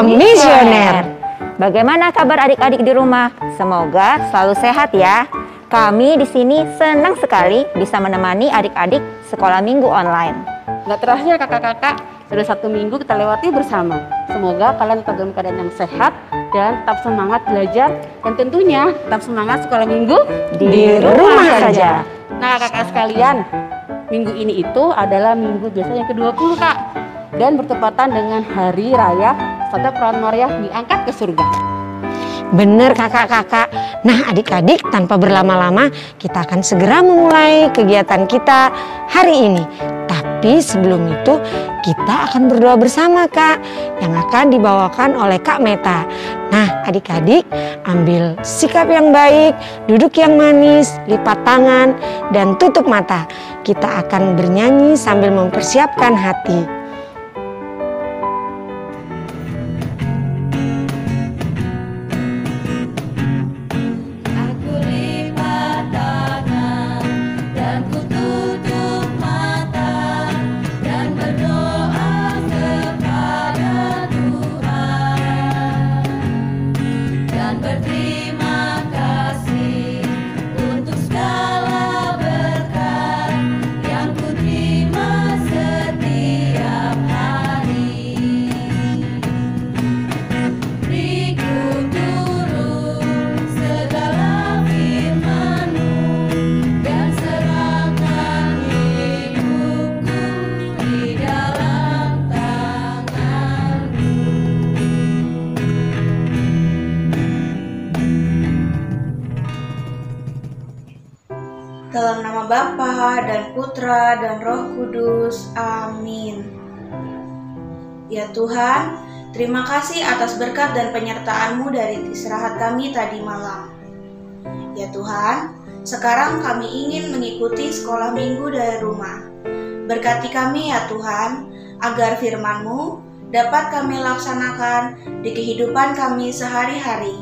Komisioner. Bagaimana kabar adik-adik di rumah? Semoga selalu sehat ya. Kami di sini senang sekali bisa menemani adik-adik sekolah minggu online. Gak terasa kakak-kakak, sudah 1 minggu kita lewati bersama. Semoga kalian tetap dalam keadaan yang sehat dan tetap semangat belajar. Dan tentunya tetap semangat sekolah minggu Di rumah saja. Nah kakak sekalian, minggu ini itu adalah minggu biasa yang ke-20 kak. Dan bertepatan dengan hari raya Santa Perawan Maria diangkat ke surga. Bener kakak-kakak. Nah adik-adik, tanpa berlama-lama kita akan segera memulai kegiatan kita hari ini. Tapi sebelum itu kita akan berdoa bersama kak, yang akan dibawakan oleh Kak Meta. Nah adik-adik, ambil sikap yang baik, duduk yang manis, lipat tangan dan tutup mata. Kita akan bernyanyi sambil mempersiapkan hati. Dalam nama Bapa dan Putra dan Roh Kudus. Amin. Ya Tuhan, terima kasih atas berkat dan penyertaan-Mu dari istirahat kami tadi malam. Ya Tuhan, sekarang kami ingin mengikuti sekolah minggu dari rumah. Berkati kami ya Tuhan, agar firman-Mu dapat kami laksanakan di kehidupan kami sehari-hari.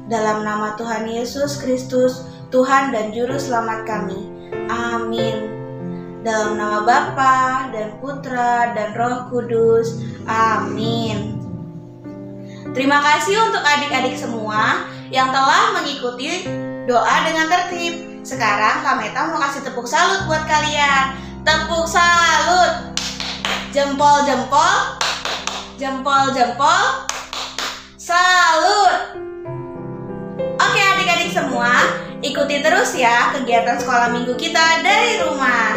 Dalam nama Tuhan Yesus Kristus, Tuhan dan Juru Selamat kami. Amin. Dalam nama Bapa dan Putra dan Roh Kudus. Amin. Terima kasih untuk adik-adik semua yang telah mengikuti doa dengan tertib. Sekarang Kak Meta mau kasih tepuk salut buat kalian. Tepuk salut. Jempol-jempol. Jempol-jempol. Salut. Oke adik-adik semua, ikuti terus ya kegiatan sekolah minggu kita dari rumah.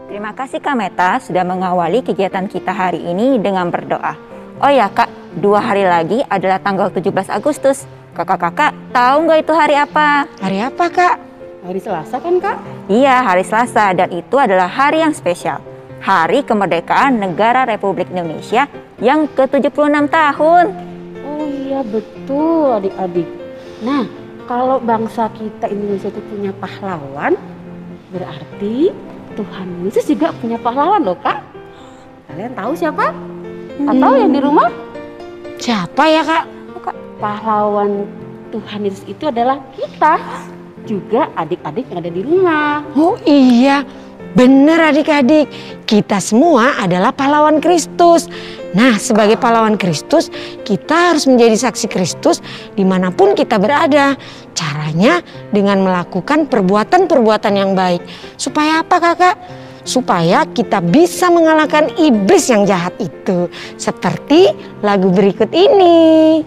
Terima kasih Kak Meta sudah mengawali kegiatan kita hari ini dengan berdoa. Oh ya Kak, 2 hari lagi adalah tanggal 17 Agustus. Kakak-kakak tahu nggak itu hari apa? Hari apa kak? Hari Selasa kan kak? Iya, hari Selasa, dan itu adalah hari yang spesial. Hari kemerdekaan Negara Republik Indonesia yang ke-76 tahun. Oh iya betul adik-adik. Nah, kalau bangsa kita Indonesia itu punya pahlawan, berarti Tuhan Yesus juga punya pahlawan loh kak. Kalian tahu siapa? Atau yang di rumah? Siapa ya kak? Pahlawan Tuhan Yesus itu adalah kita, juga adik-adik yang ada di rumah. Oh iya, bener adik-adik. Kita semua adalah pahlawan Kristus. Nah, sebagai pahlawan Kristus, kita harus menjadi saksi Kristus dimanapun kita berada. Caranya dengan melakukan perbuatan-perbuatan yang baik. Supaya apa kakak? Supaya kita bisa mengalahkan iblis yang jahat itu. Seperti lagu berikut ini.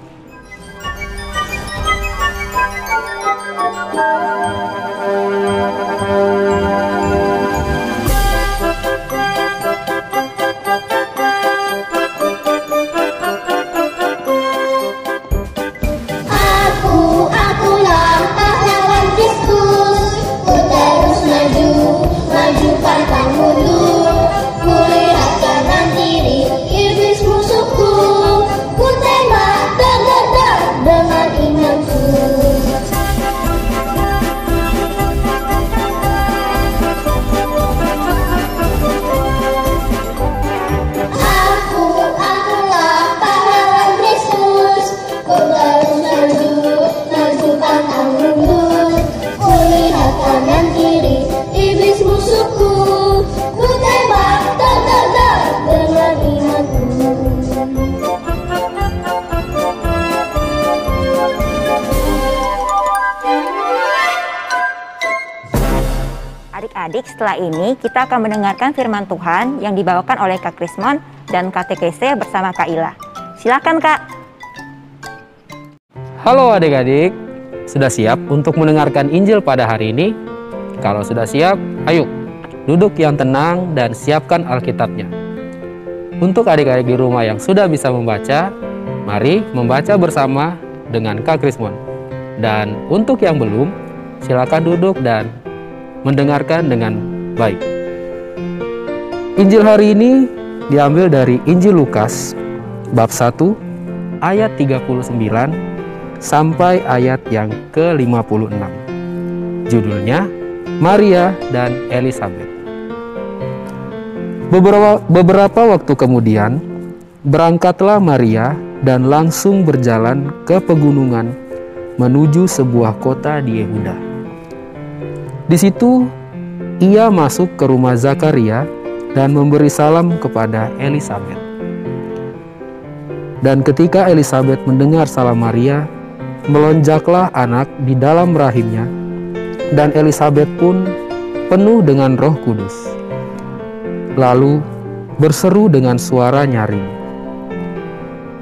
Adik-adik, setelah ini kita akan mendengarkan firman Tuhan yang dibawakan oleh Kak Krismon dan KTKC bersama Kak Ila. Silakan Kak. Halo adik-adik, sudah siap untuk mendengarkan Injil pada hari ini? Kalau sudah siap, ayo duduk yang tenang dan siapkan Alkitabnya. Untuk adik-adik di rumah yang sudah bisa membaca, mari membaca bersama dengan Kak Krismon. Dan untuk yang belum, silakan duduk dan mendengarkan dengan baik. Injil hari ini diambil dari Injil Lukas bab 1 ayat 39 sampai ayat yang ke-56. Judulnya Maria dan Elizabeth. Beberapa waktu kemudian berangkatlah Maria dan langsung berjalan ke pegunungan menuju sebuah kota di Yehuda. Di situ ia masuk ke rumah Zakaria dan memberi salam kepada Elizabeth. Dan ketika Elizabeth mendengar salam Maria, melonjaklah anak di dalam rahimnya, dan Elizabeth pun penuh dengan Roh Kudus. Lalu berseru dengan suara nyaring,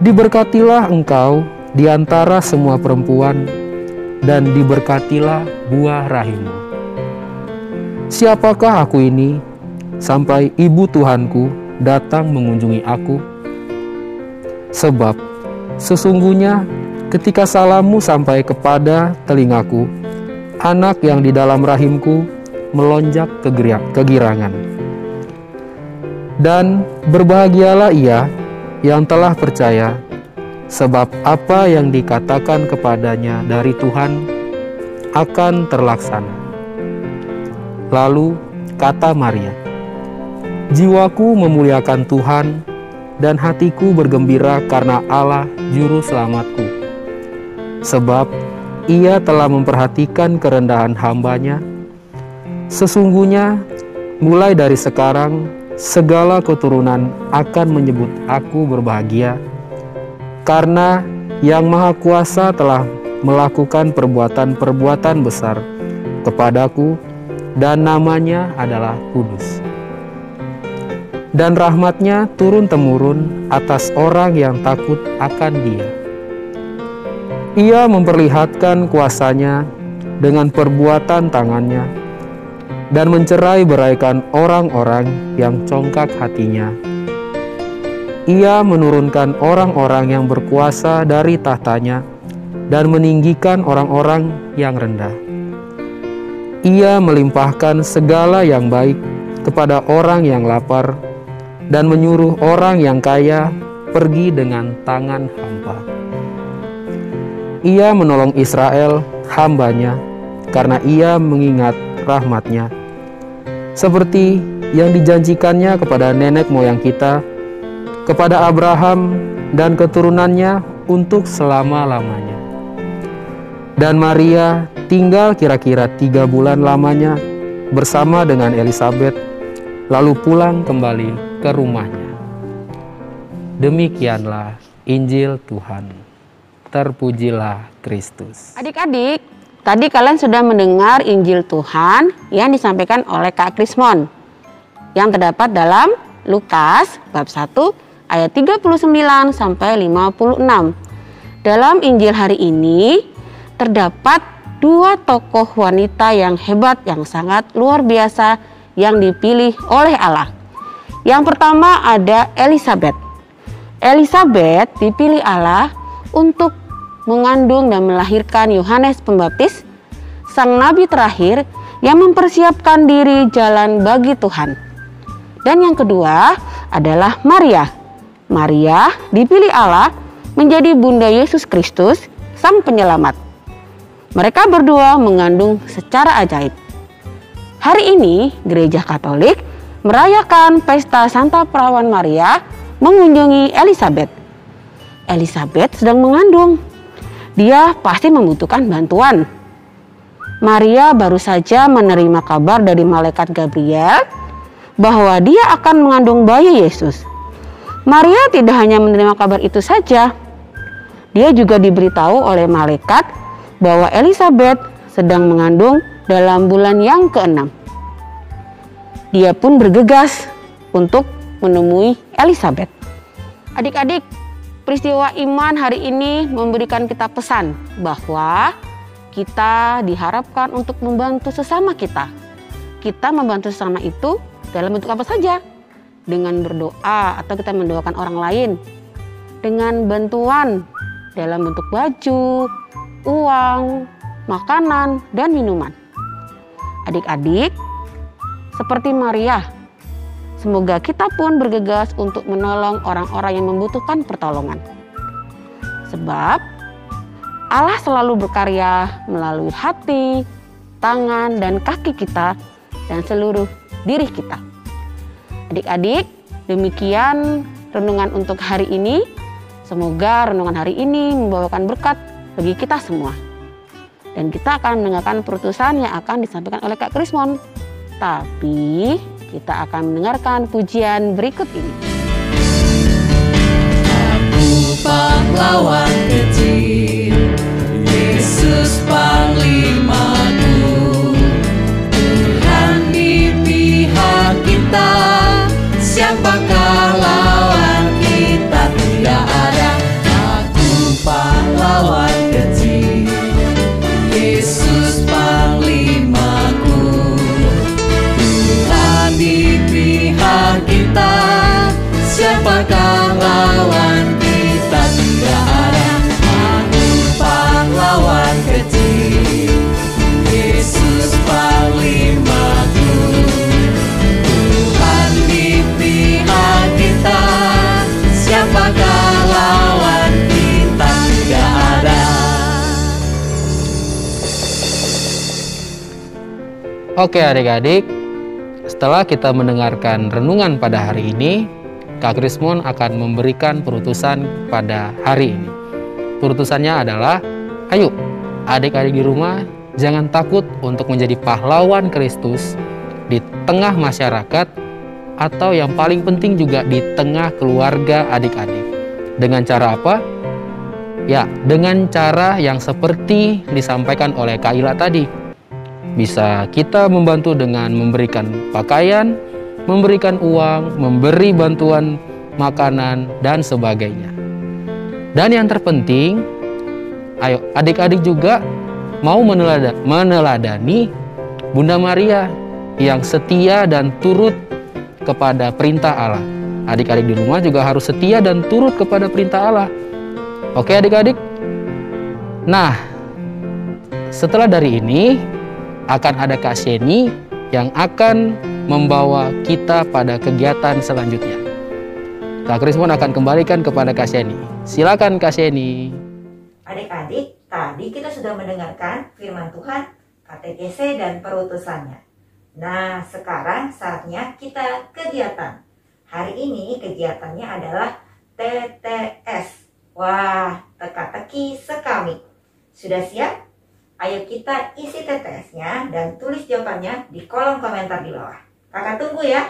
"Diberkatilah engkau di antara semua perempuan, dan diberkatilah buah rahimmu. Siapakah aku ini, sampai ibu Tuhanku datang mengunjungi aku? Sebab sesungguhnya ketika salammu sampai kepada telingaku, anak yang di dalam rahimku melonjak kegirangan. Dan berbahagialah ia yang telah percaya, sebab apa yang dikatakan kepadanya dari Tuhan akan terlaksana." Lalu kata Maria, "Jiwaku memuliakan Tuhan, dan hatiku bergembira karena Allah Juru Selamatku. Sebab Ia telah memperhatikan kerendahan hamba-Nya. Sesungguhnya mulai dari sekarang segala keturunan akan menyebut aku berbahagia, karena Yang Maha Kuasa telah melakukan perbuatan-perbuatan besar kepadaku, dan namanya adalah Kudus. Dan rahmat-Nya turun-temurun atas orang yang takut akan Dia. Ia memperlihatkan kuasa-Nya dengan perbuatan tangan-Nya, dan mencerai-beraikan orang-orang yang congkak hatinya. Ia menurunkan orang-orang yang berkuasa dari tahtanya, dan meninggikan orang-orang yang rendah. Ia melimpahkan segala yang baik kepada orang yang lapar, dan menyuruh orang yang kaya pergi dengan tangan hampa. Ia menolong Israel, hamba-Nya, karena Ia mengingat rahmat-Nya, seperti yang dijanjikannya kepada nenek moyang kita, kepada Abraham dan keturunannya untuk selama-lamanya. Dan Maria tinggal kira-kira 3 bulan lamanya bersama dengan Elizabeth, lalu pulang kembali ke rumahnya. Demikianlah Injil Tuhan. Terpujilah Kristus. Adik-adik, tadi kalian sudah mendengar Injil Tuhan yang disampaikan oleh Kak Krismon, yang terdapat dalam Lukas bab 1 ayat 39 sampai 56. Dalam Injil hari ini terdapat 2 tokoh wanita yang hebat, yang sangat luar biasa, yang dipilih oleh Allah. Yang pertama ada Elizabeth. Elizabeth dipilih Allah untuk mengandung dan melahirkan Yohanes Pembaptis, sang nabi terakhir yang mempersiapkan diri jalan bagi Tuhan. Dan yang kedua adalah Maria. Maria dipilih Allah menjadi Bunda Yesus Kristus, sang penyelamat. Mereka berdua mengandung secara ajaib. Hari ini Gereja Katolik merayakan pesta Santa Perawan Maria mengunjungi Elizabeth. Elizabeth sedang mengandung. Dia pasti membutuhkan bantuan. Maria baru saja menerima kabar dari malaikat Gabriel bahwa dia akan mengandung bayi Yesus. Maria tidak hanya menerima kabar itu saja. Dia juga diberitahu oleh malaikat bahwa Elizabeth sedang mengandung dalam bulan yang ke-6. dia pun bergegas untuk menemui Elizabeth. Adik-adik, peristiwa iman hari ini memberikan kita pesan bahwa kita diharapkan untuk membantu sesama kita. Kita membantu sesama itu dalam bentuk apa saja? Dengan berdoa atau kita mendoakan orang lain. Dengan bantuan dalam bentuk baju, uang, makanan, dan minuman. Adik-adik, seperti Maria, semoga kita pun bergegas untuk menolong orang-orang yang membutuhkan pertolongan. Sebab Allah selalu berkarya melalui hati, tangan, dan kaki kita, dan seluruh diri kita. Adik-adik, demikian renungan untuk hari ini. Semoga renungan hari ini membawakan berkat bagi kita semua. Dan kita akan mendengarkan perutusan yang akan disampaikan oleh Kak Krismon. Tapi kita akan mendengarkan pujian berikut ini. Aku pahlawan kecil, Yesus panglimaku, Tuhan di pihak kita, siapakah lawan kita? Tidak ada. Aku pahlawan kecil, Yesus panglimaku, Tuhan di pihak kita, siapakah lawan kita? Tidak ada. Aku pahlawan kecil, Yesus panglimaku, Tuhan di pihak kita, siapakah lawan kita? Tidak ada. Oke adik-adik, setelah kita mendengarkan renungan pada hari ini, Kak Krismon akan memberikan perutusan pada hari ini. Perutusannya adalah, ayo adik-adik di rumah jangan takut untuk menjadi pahlawan Kristus di tengah masyarakat, atau yang paling penting juga di tengah keluarga adik-adik. Dengan cara apa? Ya, dengan cara yang seperti disampaikan oleh Kak Ila tadi. Bisa kita membantu dengan memberikan pakaian, memberikan uang, memberi bantuan makanan, dan sebagainya. Dan yang terpenting, ayo adik-adik juga mau meneladani Bunda Maria yang setia dan turut kepada perintah Allah. Adik-adik di rumah juga harus setia dan turut kepada perintah Allah. Oke adik-adik? Nah, setelah dari ini akan ada Kak Sheni yang akan membawa kita pada kegiatan selanjutnya. Kak Krismon akan kembalikan kepada Kak Sheni. Silakan Kak Sheni. Adik-adik, tadi kita sudah mendengarkan firman Tuhan, katekese dan perutusannya. Nah, sekarang saatnya kita kegiatan. Hari ini kegiatannya adalah TTS. Wah, teka-teki sekami. Sudah siap? Ayo kita isi TTS-nya dan tulis jawabannya di kolom komentar di bawah. Kakak tunggu ya.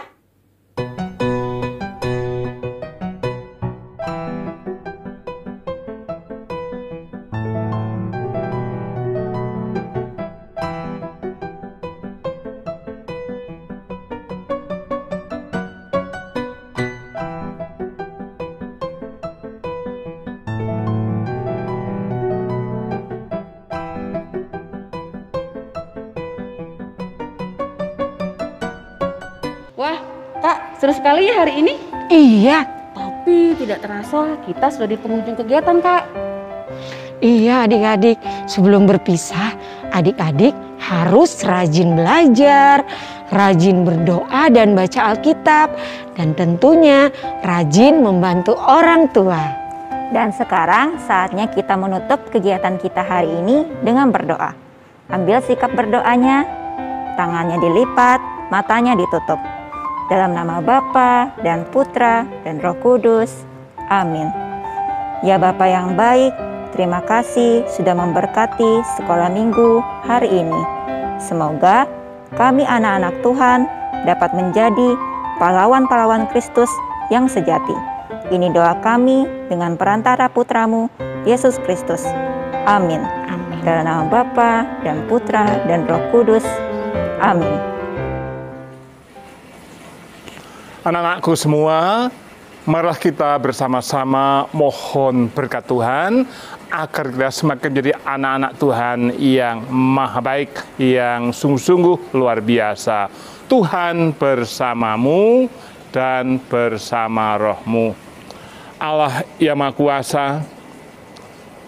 Wah, Kak, seru sekali ya hari ini. Iya, Tapi tidak terasa kita sudah di penghujung kegiatan, Kak. iya adik-adik. Sebelum berpisah, adik-adik harus rajin belajar, rajin berdoa dan baca Alkitab, dan tentunya rajin membantu orang tua. Dan sekarang saatnya kita menutup kegiatan kita hari ini dengan berdoa. Ambil sikap berdoanya, tangannya dilipat, matanya ditutup. Dalam nama Bapa dan Putra dan Roh Kudus. Amin. Ya Bapa yang baik, terima kasih sudah memberkati sekolah minggu hari ini. Semoga kami anak-anak Tuhan dapat menjadi pahlawan-pahlawan Kristus yang sejati. Ini doa kami dengan perantara Putramu, Yesus Kristus. Amin. Amin. Dalam nama Bapa dan Putra dan Roh Kudus. Amin. Anak-anakku semua, marilah kita bersama-sama mohon berkat Tuhan agar kita semakin menjadi anak-anak Tuhan yang maha baik, yang sungguh-sungguh luar biasa. Tuhan bersamamu dan bersama rohmu. Allah yang Maha Kuasa,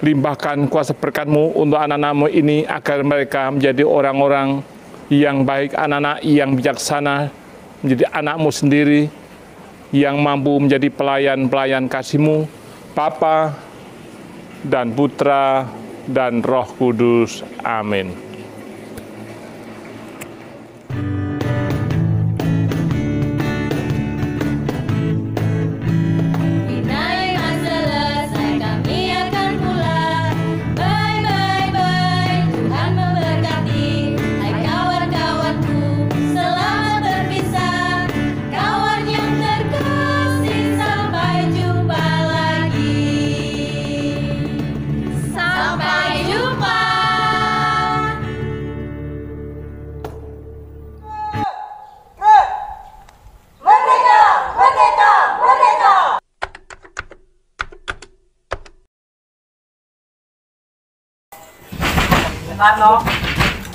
limpahkan kuasa berkat-Mu untuk anak-anak-Mu ini agar mereka menjadi orang-orang yang baik, anak-anak yang bijaksana, menjadi anak-Mu sendiri, yang mampu menjadi pelayan-pelayan kasih-Mu, Bapa dan Putra dan Roh Kudus. Amin.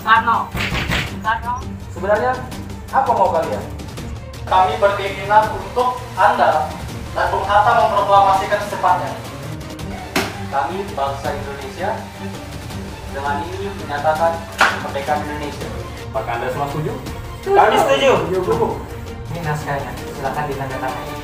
Soekarno. Sebenarnya apa mau kalian? Kami berkeinginan untuk Anda dan Bung Hatta memproklamasikan secepatnya. Kami bangsa Indonesia dengan ini menyatakan kemerdekaan Indonesia. Apakah Anda semua setuju? Kami setuju. Ini naskahnya, silakan ditandatangani.